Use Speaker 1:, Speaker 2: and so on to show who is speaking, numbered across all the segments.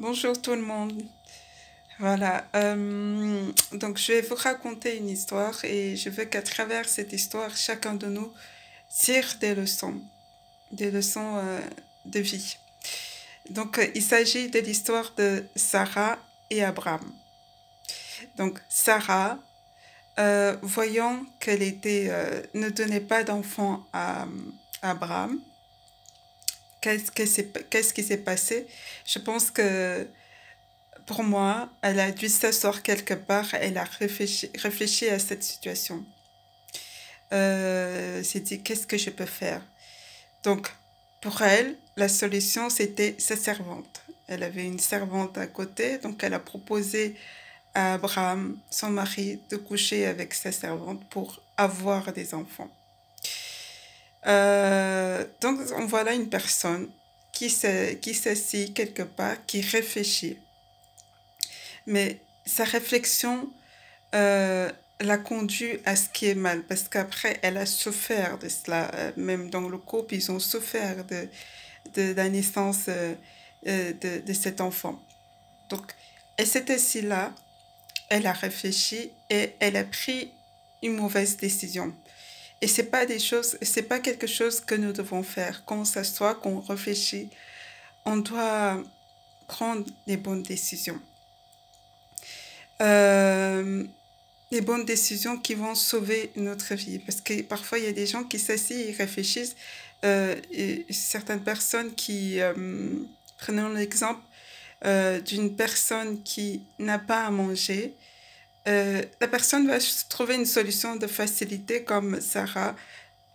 Speaker 1: Bonjour tout le monde. Voilà. Donc je vais vous raconter une histoire et je veux qu'à travers cette histoire, chacun de nous tire des leçons de vie. Donc il s'agit de l'histoire de Sarah et Abraham. Donc Sarah, voyant qu'elle ne donnait pas d'enfant à Abraham, qu'est-ce qui s'est passé? Je pense que pour moi, elle a dû s'asseoir quelque part, elle a réfléchi à cette situation. S'est dit, qu'est-ce que je peux faire? Donc, pour elle, la solution, c'était sa servante. Elle avait une servante à côté, donc elle a proposé à Abraham, son mari, de coucher avec sa servante pour avoir des enfants. Donc, on voit là une personne qui s'assied quelque part, qui réfléchit. Mais sa réflexion l'a conduit à ce qui est mal, parce qu'après, elle a souffert de cela. Même dans le couple, ils ont souffert de la naissance de cet enfant. Donc, elle s'est assise là, elle a réfléchi et elle a pris une mauvaise décision. Et c'est pas quelque chose que nous devons faire. Quand on s'assoit, quand on réfléchit, on doit prendre les bonnes décisions. Euh, les bonnes décisions qui vont sauver notre vie. Parce que parfois, il y a des gens qui s'asseyent et réfléchissent. Et certaines personnes prenons l'exemple d'une personne qui n'a pas à manger. La personne va trouver une solution de facilité comme Sarah,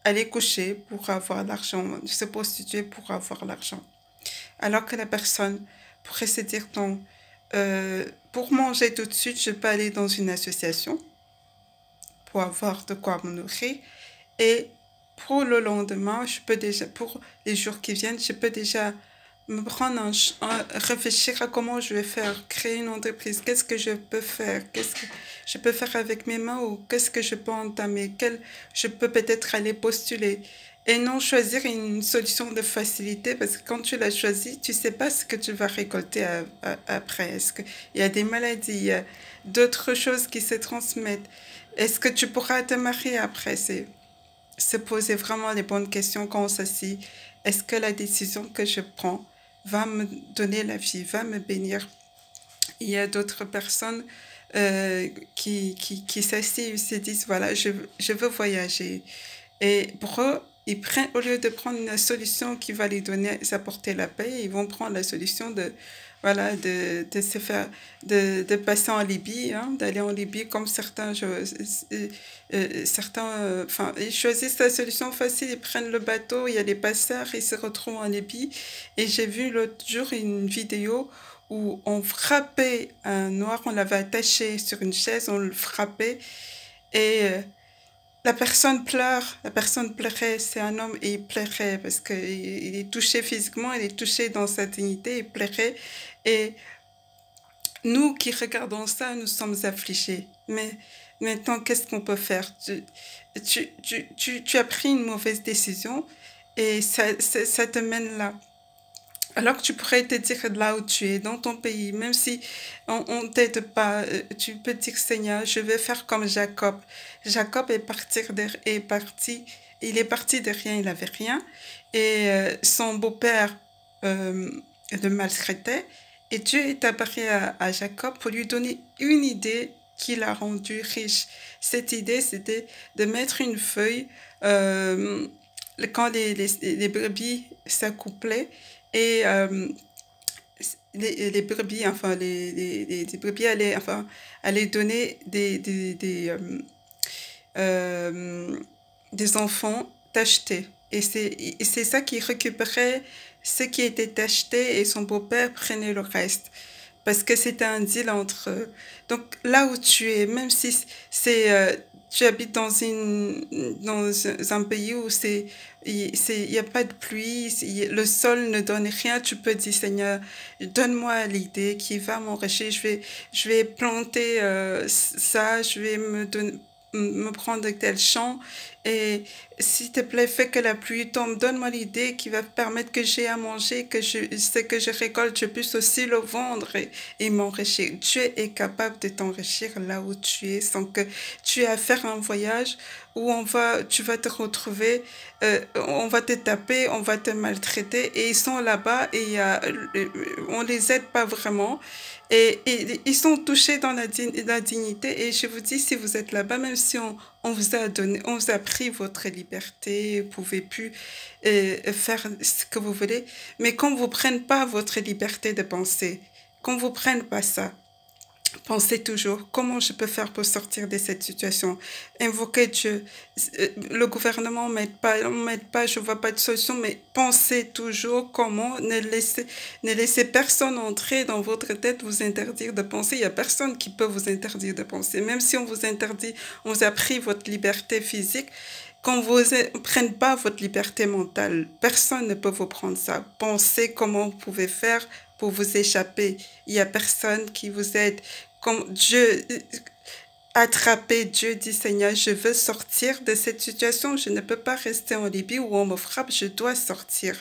Speaker 1: aller coucher pour avoir l'argent, se prostituer pour avoir l'argent. Alors que la personne pourrait se dire, non, pour manger tout de suite, je peux aller dans une association pour avoir de quoi me nourrir. Et pour le lendemain, pour les jours qui viennent, je peux déjà me prendre réfléchir à comment je vais faire, créer une entreprise, qu'est-ce que je peux faire, qu'est-ce que je peux faire avec mes mains ou qu'est-ce que je peux entamer, je peux peut-être aller postuler. Et non choisir une solution de facilité parce que quand tu l'as choisi, tu sais pas ce que tu vas récolter après. Est-ce qu'il y a des maladies, il y a d'autres choses qui se transmettent? Est-ce que tu pourras te marier après? C'est se poser vraiment les bonnes questions quand on s'assied. Est-ce que la décision que je prends va me donner la vie, va me bénir? Il y a d'autres personnes qui s'assient et se disent, voilà, je veux voyager. Et pour eux, au lieu de prendre une solution qui va les donner, apporter la paix, ils vont prendre la solution voilà, de se faire, de passer en Libye, hein, d'aller en Libye comme enfin, ils choisissent la solution facile, ils prennent le bateau, il y a les passeurs, ils se retrouvent en Libye. Et j'ai vu l'autre jour une vidéo où on frappait un noir, on l'avait attaché sur une chaise, on le frappait et la personne pleurait, c'est un homme et il pleurait parce qu'il est touché physiquement, il est touché dans sa dignité, il pleurait. Et nous qui regardons ça, nous sommes affligés. Mais maintenant, qu'est-ce qu'on peut faire? Tu as pris une mauvaise décision et ça te mène là. Alors que tu pourrais te dire là où tu es, dans ton pays, même si on t'aide pas, tu peux dire Seigneur, je vais faire comme Jacob. Jacob il est parti de rien, il avait rien. Et son beau-père euh, le maltraitait. Et Dieu est apparu à Jacob pour lui donner une idée qui l'a rendu riche. Cette idée, c'était de mettre une feuille quand les brebis s'accouplaient et les brebis, enfin, les brebis allaient donner des enfants tachetés. Et c'est ça qui récupérait ce qui était acheté et son beau-père prenait le reste. Parce que c'était un deal entre eux. Donc là où tu es, même si tu habites dans un pays où il y a pas de pluie, le sol ne donne rien, tu peux dire Seigneur, donne-moi l'idée qui va m'enrichir, je vais planter ça, je vais me prendre tel champ Et s'il te plaît, fais que la pluie tombe. Donne-moi l'idée qui va permettre que j'ai à manger, que ce que je récolte, je puisse aussi le vendre et m'enrichir. Dieu est capable de t'enrichir là où tu es sans que tu aies à faire un voyage où tu vas te retrouver, on va te taper, on va te maltraiter et ils sont là-bas et on les aide pas vraiment. Et ils sont touchés dans la dignité. Et je vous dis, si vous êtes là-bas, même si on vous a donné, on vous a pris votre liberté, vous pouvez plus faire ce que vous voulez, mais qu'on vous prenne pas votre liberté de penser, qu'on vous prenne pas ça. Pensez toujours comment je peux faire pour sortir de cette situation. Invoquez Dieu. Le gouvernement on m'aide pas, je vois pas de solution, mais pensez toujours comment ne laissez personne entrer dans votre tête, vous interdire de penser. Il y a personne qui peut vous interdire de penser. Même si on vous interdit, on vous a pris votre liberté physique, qu'on vous prenne pas votre liberté mentale. Personne ne peut vous prendre ça. Pensez comment vous pouvez faire pour vous échapper. Il y a personne qui vous aide. Comme Dieu, attrapez Dieu, dit Seigneur, je veux sortir de cette situation. Je ne peux pas rester en Libye où on me frappe. Je dois sortir.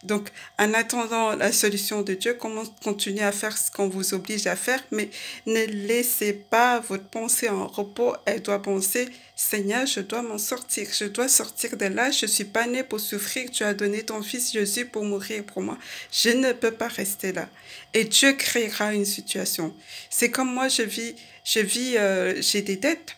Speaker 1: Donc, en attendant la solution de Dieu, comment continuer à faire ce qu'on vous oblige à faire, mais ne laissez pas votre pensée en repos. Elle doit penser, Seigneur, je dois m'en sortir. Je dois sortir de là. Je suis pas née pour souffrir. Tu as donné ton fils Jésus pour mourir pour moi. Je ne peux pas rester là. Et Dieu créera une situation. C'est comme moi, j'ai des dettes.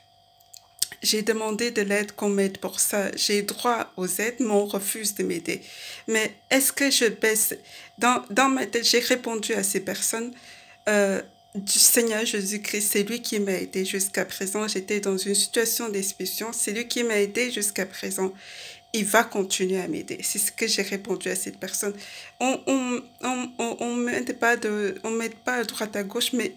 Speaker 1: J'ai demandé de l'aide qu'on m'aide pour ça. J'ai droit aux aides, mais on refuse de m'aider. Mais est-ce que je baisse? Dans ma tête, j'ai répondu à ces personnes, du Seigneur Jésus-Christ, c'est lui qui m'a aidé jusqu'à présent. J'étais dans une situation d'expulsion. C'est lui qui m'a aidé jusqu'à présent. Il va continuer à m'aider. C'est ce que j'ai répondu à cette personne. On m'aide pas on m'aide pas à droite à gauche, mais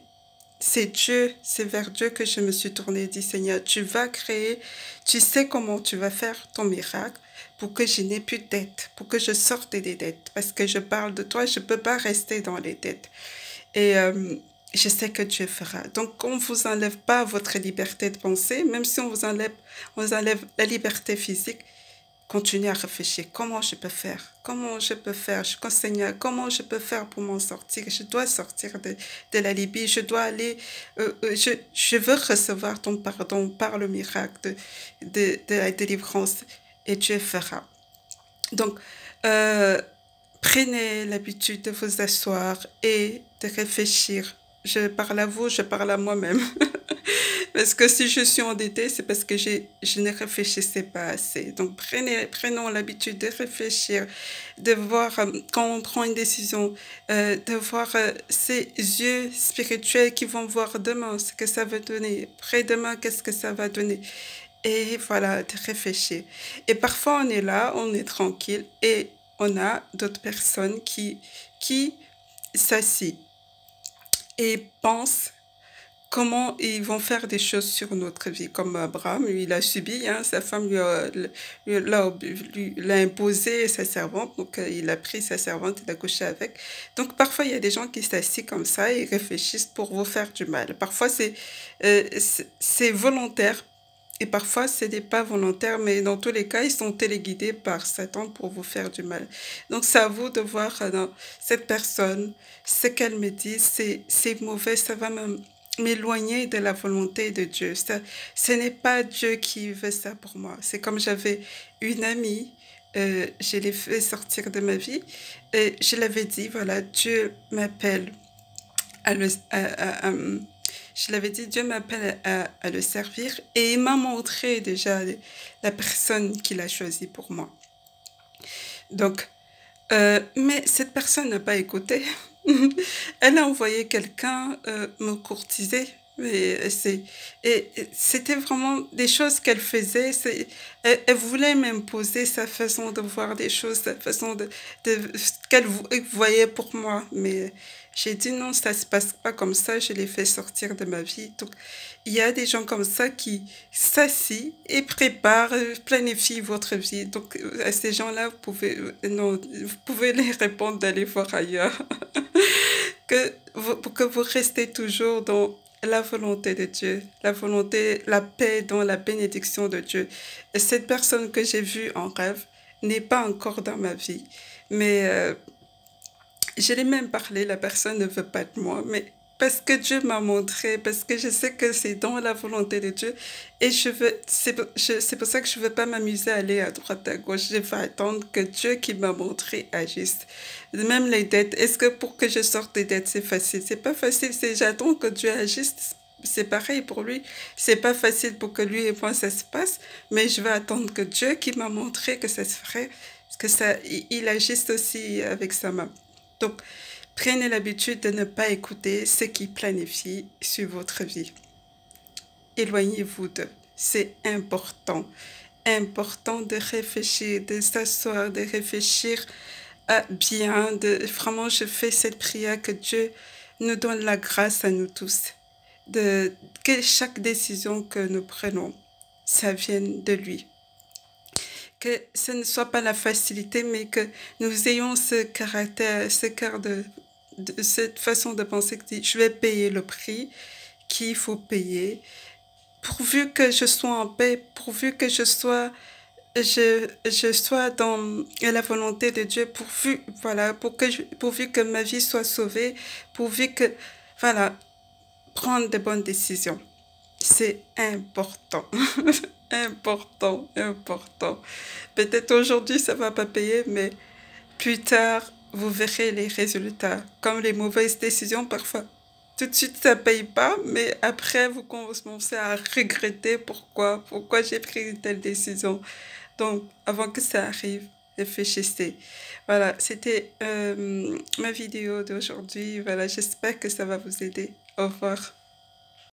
Speaker 1: c'est Dieu, c'est vers Dieu que je me suis tournée, dit Seigneur, tu vas créer, tu sais comment tu vas faire ton miracle pour que je n'ai plus de dettes, pour que je sorte des dettes. Parce que je parle de toi, je ne peux pas rester dans les dettes. Et je sais que Dieu fera. Donc, on ne vous enlève pas votre liberté de penser, même si on vous enlève la liberté physique. Continuer à réfléchir, comment je peux faire, comment je peux faire, Seigneur, comment je peux faire pour m'en sortir, je dois sortir de la Libye, je dois aller, je veux recevoir ton pardon par le miracle de la délivrance et Dieu fera. Donc, prenez l'habitude de vous asseoir et de réfléchir. Je parle à vous, je parle à moi-même. Parce que si je suis endettée, c'est parce que je ne réfléchissais pas assez. Donc, prenons l'habitude de réfléchir, de voir, quand on prend une décision, de voir ces yeux spirituels qui vont voir demain ce que ça va donner. Après-demain, qu'est-ce que ça va donner? Et voilà, de réfléchir. Et parfois, on est là, on est tranquille, et on a d'autres personnes qui s'assient et pensent comment ils vont faire des choses sur notre vie. Comme Abraham, lui, il a subi, hein, sa femme l'a imposé sa servante, donc il a pris sa servante, il a couché avec. Donc parfois, il y a des gens qui s'assient comme ça et réfléchissent pour vous faire du mal. Parfois, c'est volontaire. Et parfois, ce n'est pas volontaire, mais dans tous les cas, ils sont téléguidés par Satan pour vous faire du mal. Donc, c'est à vous de voir cette personne, ce qu'elle me dit, c'est mauvais, ça va m'éloigner de la volonté de Dieu. Ce n'est pas Dieu qui veut ça pour moi. C'est comme j'avais une amie, je l'ai fait sortir de ma vie, et je l'avais dit, voilà, Dieu m'appelle à le... je l'avais dit, Dieu m'appelle à le servir et il m'a montré déjà la personne qu'il a choisie pour moi. Donc, mais cette personne n'a pas écouté. Elle a envoyé quelqu'un me courtiser. Et c'était vraiment des choses qu'elle faisait. Elle voulait m'imposer sa façon de voir des choses, sa façon qu'elle voyait pour moi. Mais j'ai dit non, ça ne se passe pas comme ça. Je l'ai fait sortir de ma vie. Donc, il y a des gens comme ça qui s'assient et préparent, planifient votre vie. Donc, à ces gens-là, non, vous pouvez les répondre d'aller voir ailleurs. Pour que vous restez toujours dans la volonté de Dieu, la volonté, la paix dans la bénédiction de Dieu. Et cette personne que j'ai vue en rêve n'est pas encore dans ma vie, mais je l'ai même parlé, la personne ne veut pas de moi, mais parce que Dieu m'a montré, parce que je sais que c'est dans la volonté de Dieu, et c'est pour ça que je ne veux pas m'amuser à aller à droite, à gauche. Je vais attendre que Dieu qui m'a montré agisse. Même les dettes, est-ce que pour que je sorte des dettes, c'est facile? C'est pas facile, c'est j'attends que Dieu agisse. C'est pareil pour lui. C'est pas facile pour que lui et moi ça se passe, mais je vais attendre que Dieu qui m'a montré que ça se ferait, que ça, il agisse aussi avec sa main. Donc, prenez l'habitude de ne pas écouter ce qui planifie sur votre vie. Éloignez-vous d'eux. C'est important. Important de réfléchir, de s'asseoir, de réfléchir à bien. Vraiment, je fais cette prière que Dieu nous donne la grâce à nous tous. Que chaque décision que nous prenons, ça vienne de lui. Que ce ne soit pas la facilité, mais que nous ayons ce caractère, ce cœur cette façon de penser que je vais payer le prix qu'il faut payer, pourvu que je sois en paix, pourvu que je sois dans la volonté de Dieu, voilà, pourvu que ma vie soit sauvée, pourvu que, voilà, prendre de bonnes décisions. C'est important. Important, important. Peut-être aujourd'hui, ça va pas payer, mais plus tard, vous verrez les résultats. Comme les mauvaises décisions, parfois, tout de suite, ça paye pas, mais après, vous commencez à regretter pourquoi j'ai pris une telle décision. Donc, avant que ça arrive, réfléchissez. Voilà, c'était ma vidéo d'aujourd'hui. Voilà, j'espère que ça va vous aider. Au revoir.